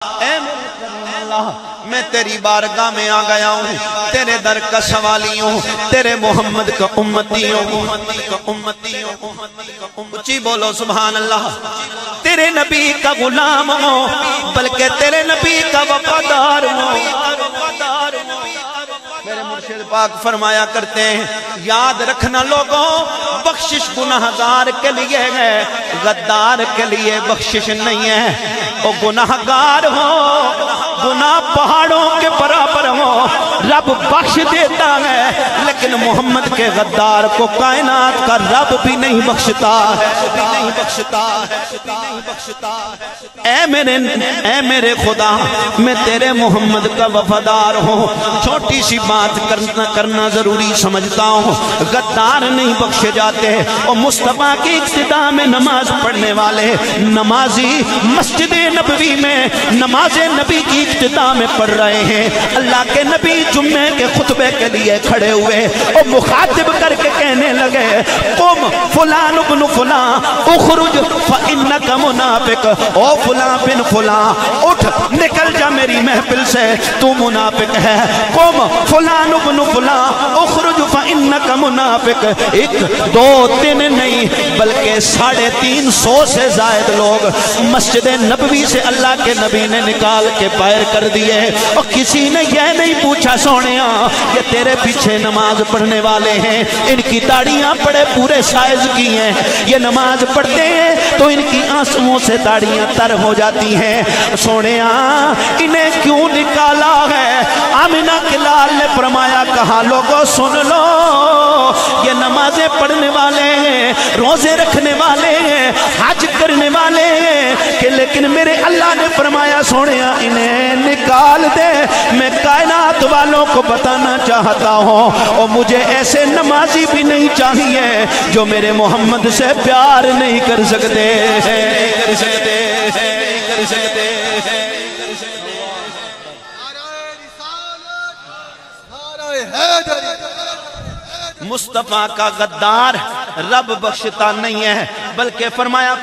اے میرے اللہ میں تیری بارگاہ میں آ گیا ہوں، تیرے در کا سوالی ہوں، تیرے محمد کا امتی ہوں۔ اچھی بولو سبحان اللہ۔ تیرے نبی کا غلام ہوں، بلکہ تیرے نبی کا وفادار ہوں۔ میرے مرشد پاک فرمایا کرتے ہیں، یاد رکھنا لوگوں، بخشش گناہگار کے لیے ہے، غدار کے لیے بخشش نہیں ہے۔ وہ گناہگار ہو، گناہ پہاڑوں کے برابر ہو، رب بخش دیتا ہے، لیکن محمد کے غدار کو کائنات کا رب بھی نہیں بخشتا ہے۔ اے میرے خدا، میں تیرے محمد کا وفادار ہوں، چھوٹی سی بات کرنا ضروری سمجھتا ہوں، غدار نہیں بخشے جاتے۔ اور مصطفیٰ کی اقتداء میں نماز پڑھنے والے نمازی مسجد نبوی میں نماز نبی کی ابتداء میں پڑھ رہے ہیں، اللہ کے نبی جمعے کے خطبے کے لیے کھڑے ہوئے اور مخاطب کر کے کہنے لگے، قم فلان ابن فلان اخرج فإنک منافق، او فلان بن فلان اٹھ نکل جا میری محفل سے، تو منافق ہے۔ قم فلان ابن فلان اخرج فإنک منافق۔ ایک دو تین نہیں بلکہ 350 سے زائد لوگ مسجد نبوی سے اللہ کے نبی نے نکال کے باہر کر دیے، اور کسی نے یہ نہیں پوچھا سونیا یہ تیرے پیچھے نماز پڑھنے والے ہیں، ان کی داڑیاں بڑے پورے سائز کی ہیں، یہ نماز پڑھتے ہیں تو ان کی آنسوؤں سے داڑیاں تر ہو جاتی ہیں، سونیا انہیں کیوں نکالا ہے؟ آمنہ کے لال نے فرمایا، کہا لوگوں سن لو، یہ نمازیں پڑھنے والے ہیں، روزے رکھنے والے ہیں، حج کرنے والے ہیں، کہ لیکن میرے اللہ نے فرمایا سونیا انہیں نکال دے۔ میں کائنات والوں کو بتانا چاہتا ہوں، اور مجھے ایسے نمازی بھی نہیں چاہیے جو میرے محمد سے پیار نہیں کر سکتے مصطفیٰ کا غدار رب بخشتا نہیں ہے، بلکہ فرمایا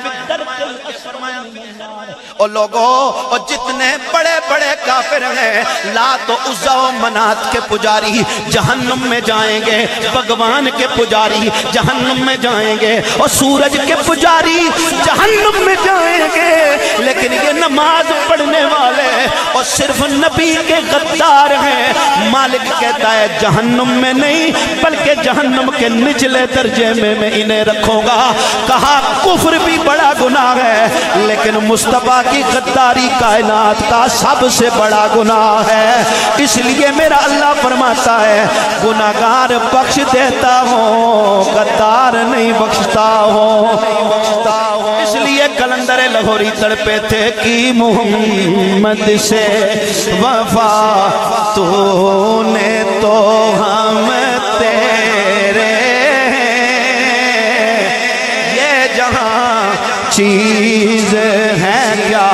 اور لوگوں اور جتنے بڑے بڑے کافر ہیں، لات و عزا و منات کے پجاری جہنم میں جائیں گے، بھگوان کے پجاری جہنم میں جائیں گے، اور سورج کے پجاری جہنم میں جائیں گے، لیکن یہ نماز پڑھنے والے اور صرف نبی کے غدار ہیں۔ مالک کہتا ہے جہنم میں نہیں بلکہ جہنم کے نچلے درجے میں انہیں رکھوں گا۔ کہا کفر بھی بڑا گناہ ہے، لیکن مصطفیٰ کی غداری کائنات کا سب سے بڑا گناہ ہے، اس لیے میرا اللہ فرماتا ہے گناہگار بخش دیتا ہوں، غدار نہیں بخشتا ہوں۔ اس لیے کلندر لاہوری تڑپے تھے کہ محمد سے وفا تو نے تو ہم تیرے یہ جہاں چیز ہے کیا